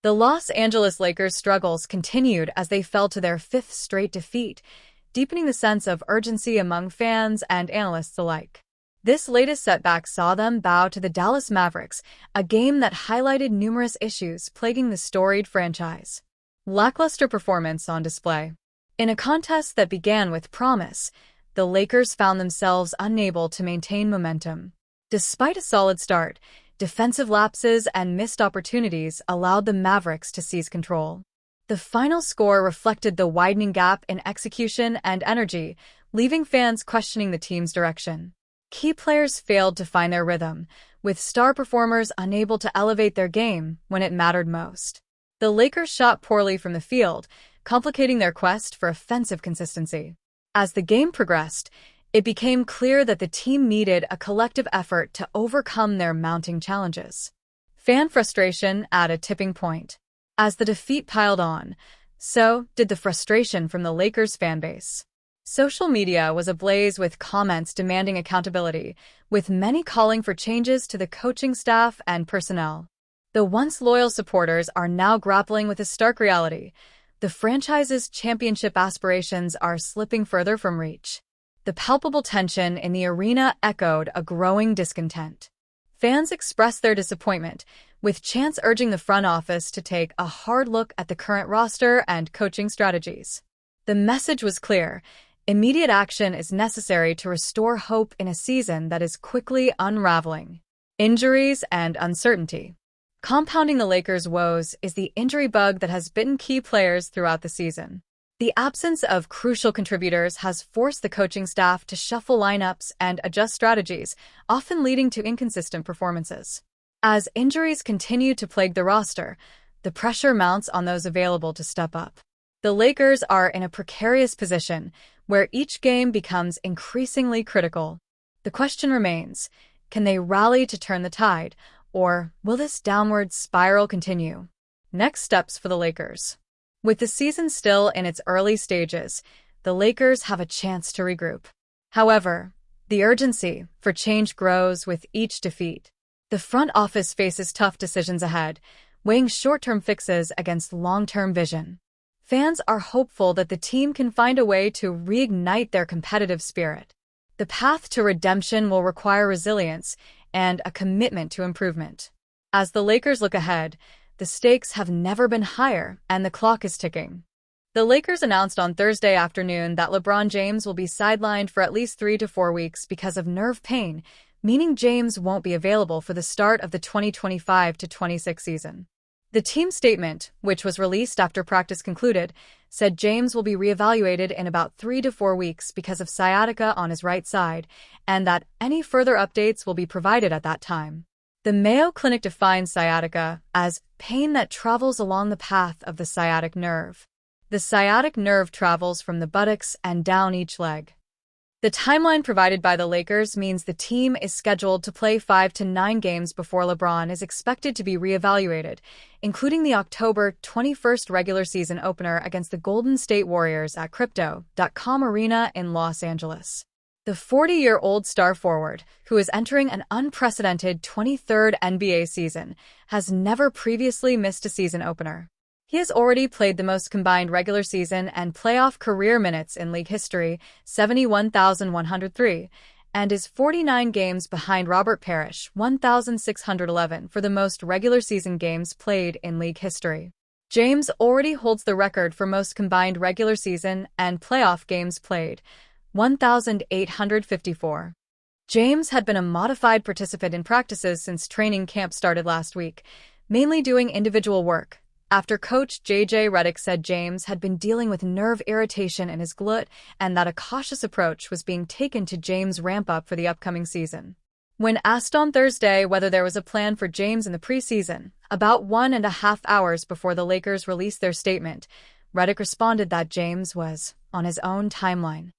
The Los Angeles Lakers' struggles continued as they fell to their fifth straight defeat, deepening the sense of urgency among fans and analysts alike. This latest setback saw them bow to the Dallas Mavericks, a game that highlighted numerous issues plaguing the storied franchise. Lackluster performance on display. In a contest that began with promise, the Lakers found themselves unable to maintain momentum. Despite a solid start, defensive lapses and missed opportunities allowed the Mavericks to seize control. The final score reflected the widening gap in execution and energy, leaving fans questioning the team's direction. Key players failed to find their rhythm, with star performers unable to elevate their game when it mattered most. The Lakers shot poorly from the field, complicating their quest for offensive consistency. As the game progressed, it became clear that the team needed a collective effort to overcome their mounting challenges. Fan frustration at a tipping point. As the defeat piled on, so did the frustration from the Lakers fanbase. Social media was ablaze with comments demanding accountability, with many calling for changes to the coaching staff and personnel. The once loyal supporters are now grappling with a stark reality. The franchise's championship aspirations are slipping further from reach. The palpable tension in the arena echoed a growing discontent. Fans expressed their disappointment, with chants urging the front office to take a hard look at the current roster and coaching strategies. The message was clear: immediate action is necessary to restore hope in a season that is quickly unraveling. Injuries and uncertainty. Compounding the Lakers' woes is the injury bug that has bitten key players throughout the season. The absence of crucial contributors has forced the coaching staff to shuffle lineups and adjust strategies, often leading to inconsistent performances. As injuries continue to plague the roster, the pressure mounts on those available to step up. The Lakers are in a precarious position, where each game becomes increasingly critical. The question remains, can they rally to turn the tide, or will this downward spiral continue? Next steps for the Lakers. With the season still in its early stages, the Lakers have a chance to regroup. However, the urgency for change grows with each defeat. The front office faces tough decisions ahead, weighing short-term fixes against long-term vision. Fans are hopeful that the team can find a way to reignite their competitive spirit. The path to redemption will require resilience and a commitment to improvement. As the Lakers look ahead, the stakes have never been higher and the clock is ticking. The Lakers announced on Thursday afternoon that LeBron James will be sidelined for at least 3 to 4 weeks because of nerve pain, meaning James won't be available for the start of the 2025-26 season. The team statement, which was released after practice concluded, said James will be reevaluated in about 3 to 4 weeks because of sciatica on his right side, and that any further updates will be provided at that time. The Mayo Clinic defines sciatica as pain that travels along the path of the sciatic nerve. The sciatic nerve travels from the buttocks and down each leg. The timeline provided by the Lakers means the team is scheduled to play 5 to 9 games before LeBron is expected to be reevaluated, including the October 21st regular season opener against the Golden State Warriors at Crypto.com Arena in Los Angeles. The 40-year-old star forward, who is entering an unprecedented 23rd NBA season, has never previously missed a season opener. He has already played the most combined regular season and playoff career minutes in league history, 71,103, and is 49 games behind Robert Parrish, 1,611, for the most regular season games played in league history. James already holds the record for most combined regular season and playoff games played, 1,854. James had been a modified participant in practices since training camp started last week, mainly doing individual work, after coach J.J. Redick said James had been dealing with nerve irritation in his glute and that a cautious approach was being taken to James' ramp-up for the upcoming season. When asked on Thursday whether there was a plan for James in the preseason, about 1.5 hours before the Lakers released their statement, Redick responded that James was on his own timeline.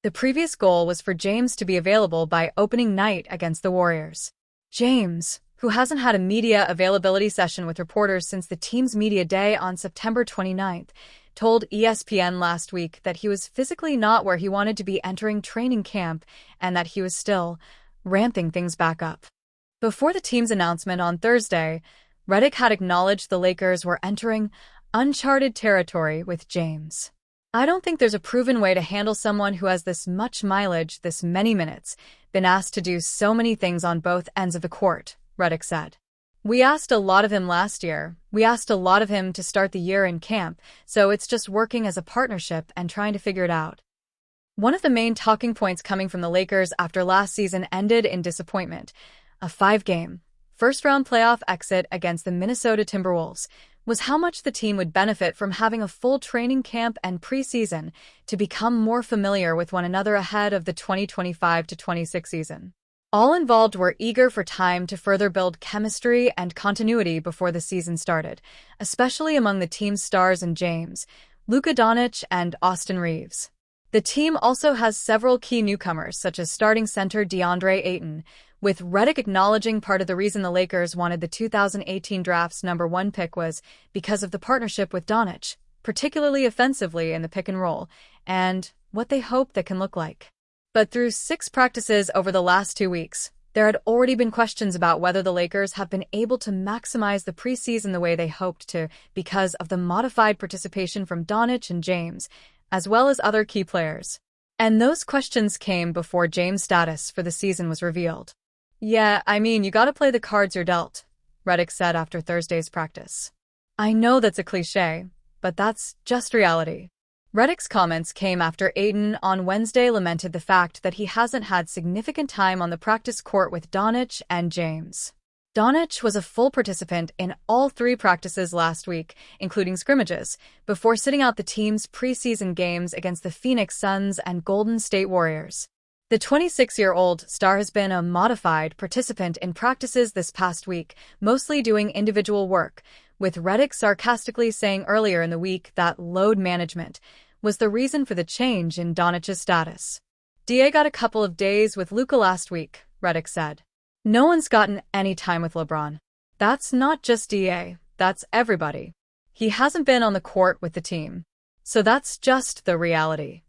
The previous goal was for James to be available by opening night against the Warriors. James, who hasn't had a media availability session with reporters since the team's media day on September 29th, told ESPN last week that he was physically not where he wanted to be entering training camp and that he was still ramping things back up. Before the team's announcement on Thursday, Redick had acknowledged the Lakers were entering uncharted territory with James. "I don't think there's a proven way to handle someone who has this much mileage, this many minutes, been asked to do so many things on both ends of the court," Redick said. "We asked a lot of him last year. We asked a lot of him to start the year in camp, so it's just working as a partnership and trying to figure it out." One of the main talking points coming from the Lakers after last season ended in disappointment, a 5-game, first-round playoff exit against the Minnesota Timberwolves, was how much the team would benefit from having a full training camp and preseason to become more familiar with one another ahead of the 2025-26 season. All involved were eager for time to further build chemistry and continuity before the season started, especially among the team's stars in James, Luka Doncic, and Austin Reeves. The team also has several key newcomers, such as starting center DeAndre Ayton, with Redick acknowledging part of the reason the Lakers wanted the 2018 draft's #1 pick was because of the partnership with Doncic, particularly offensively in the pick and roll, and what they hope that can look like. But through 6 practices over the last 2 weeks, there had already been questions about whether the Lakers have been able to maximize the preseason the way they hoped to because of the modified participation from Doncic and James, as well as other key players. And those questions came before James' status for the season was revealed. "Yeah, I mean, you gotta play the cards you're dealt," Redick said after Thursday's practice. "I know that's a cliché, but that's just reality." Redick's comments came after Ayton on Wednesday lamented the fact that he hasn't had significant time on the practice court with Doncic and James. Doncic was a full participant in all 3 practices last week, including scrimmages, before sitting out the team's preseason games against the Phoenix Suns and Golden State Warriors. The 26-year-old star has been a modified participant in practices this past week, mostly doing individual work, with Redick sarcastically saying earlier in the week that load management was the reason for the change in Doncic's status. "Da got a couple of days with Luka last week," Redick said. "No one's gotten any time with LeBron. That's not just Da, that's everybody. He hasn't been on the court with the team. So that's just the reality."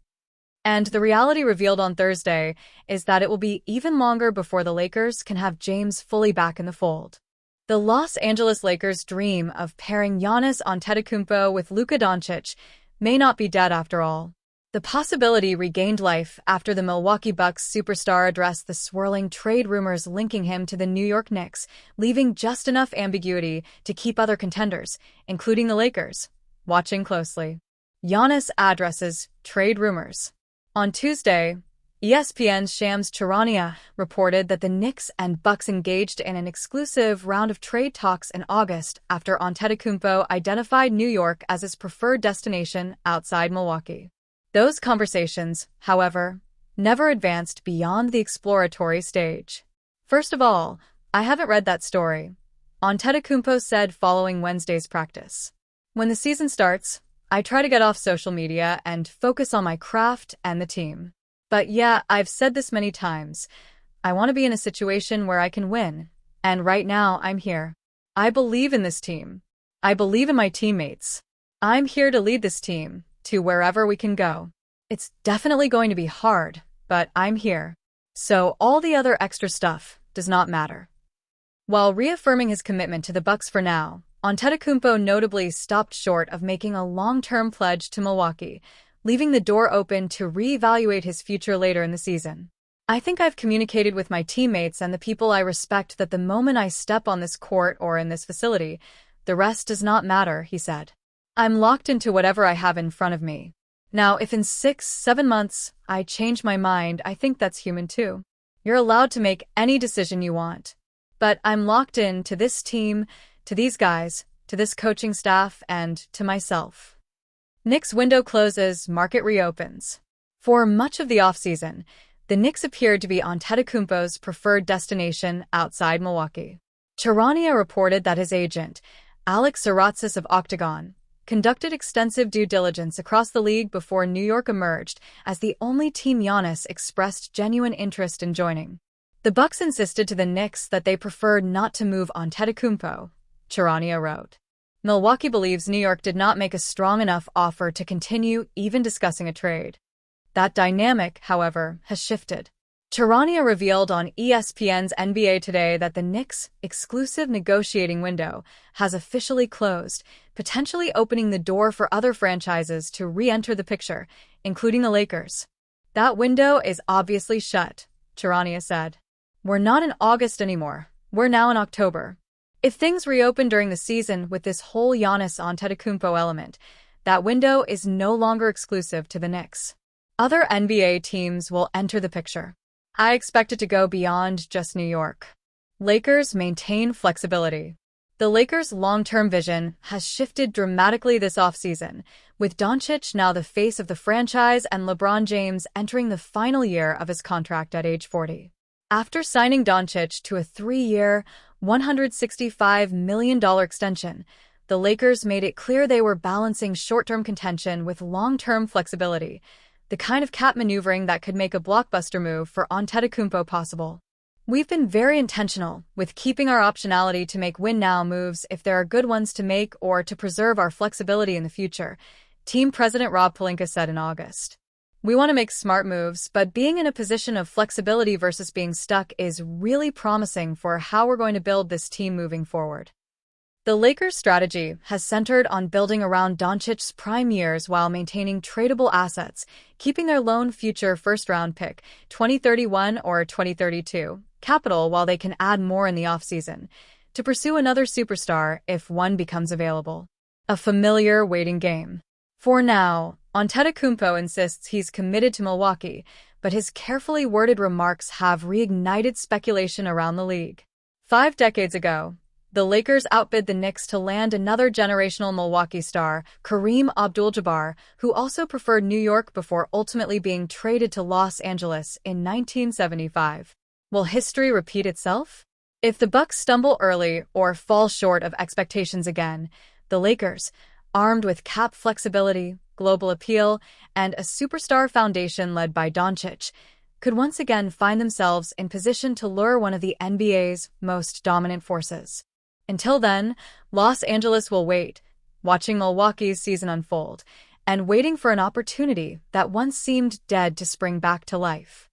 And the reality revealed on Thursday is that it will be even longer before the Lakers can have James fully back in the fold. The Los Angeles Lakers' dream of pairing Giannis Antetokounmpo with Luka Doncic may not be dead after all. The possibility regained life after the Milwaukee Bucks superstar addressed the swirling trade rumors linking him to the New York Knicks, leaving just enough ambiguity to keep other contenders, including the Lakers, watching closely. Giannis addresses trade rumors. On Tuesday, ESPN's Shams Charania reported that the Knicks and Bucks engaged in an exclusive round of trade talks in August after Antetokounmpo identified New York as his preferred destination outside Milwaukee. Those conversations, however, never advanced beyond the exploratory stage. "First of all, I haven't read that story," Antetokounmpo said following Wednesday's practice. "When the season starts, I try to get off social media and focus on my craft and the team. But yeah, I've said this many times. I want to be in a situation where I can win, and right now I'm here. I believe in this team. I believe in my teammates. I'm here to lead this team to wherever we can go. It's definitely going to be hard, but I'm here. So all the other extra stuff does not matter." While reaffirming his commitment to the Bucks for now, Antetokounmpo notably stopped short of making a long-term pledge to Milwaukee, leaving the door open to reevaluate his future later in the season. "I think I've communicated with my teammates and the people I respect that the moment I step on this court or in this facility, the rest does not matter," he said. "I'm locked into whatever I have in front of me. Now, if in 6-7 months I change my mind, I think that's human too. You're allowed to make any decision you want. But I'm locked in to this team, to these guys, to this coaching staff, and to myself." Knicks window closes, market reopens. For much of the offseason, the Knicks appeared to be Antetokounmpo's preferred destination outside Milwaukee. Charania reported that his agent, Alex Saratzis of Octagon, conducted extensive due diligence across the league before New York emerged as the only team Giannis expressed genuine interest in joining. The Bucks insisted to the Knicks that they preferred not to move Antetokounmpo, Charania wrote. Milwaukee believes New York did not make a strong enough offer to continue even discussing a trade. That dynamic, however, has shifted. Charania revealed on ESPN's NBA Today that the Knicks' exclusive negotiating window has officially closed, potentially opening the door for other franchises to re-enter the picture, including the Lakers. "That window is obviously shut," Charania said. "We're not in August anymore. We're now in October. If things reopen during the season with this whole Giannis Antetokounmpo element, that window is no longer exclusive to the Knicks. Other NBA teams will enter the picture. I expect it to go beyond just New York." Lakers maintain flexibility. The Lakers' long-term vision has shifted dramatically this offseason, with Doncic now the face of the franchise and LeBron James entering the final year of his contract at age 40. After signing Doncic to a 3-year, $165 million extension, the Lakers made it clear they were balancing short-term contention with long-term flexibility, the kind of cap maneuvering that could make a blockbuster move for Antetokounmpo possible. "We've been very intentional with keeping our optionality to make win-now moves if there are good ones to make or to preserve our flexibility in the future," team president Rob Pelinka said in August. "We want to make smart moves, but being in a position of flexibility versus being stuck is really promising for how we're going to build this team moving forward." The Lakers' strategy has centered on building around Doncic's prime years while maintaining tradable assets, keeping their lone future first-round pick, 2031 or 2032, capital while they can add more in the offseason, to pursue another superstar if one becomes available. A familiar waiting game. For now, Antetokounmpo insists he's committed to Milwaukee, but his carefully worded remarks have reignited speculation around the league. 5 decades ago, the Lakers outbid the Knicks to land another generational Milwaukee star, Kareem Abdul-Jabbar, who also preferred New York before ultimately being traded to Los Angeles in 1975. Will history repeat itself? If the Bucks stumble early or fall short of expectations again, the Lakers, armed with cap flexibility, global appeal, and a superstar foundation led by Doncic, could once again find themselves in position to lure one of the NBA's most dominant forces. Until then, Los Angeles will wait, watching Milwaukee's season unfold, and waiting for an opportunity that once seemed dead to spring back to life.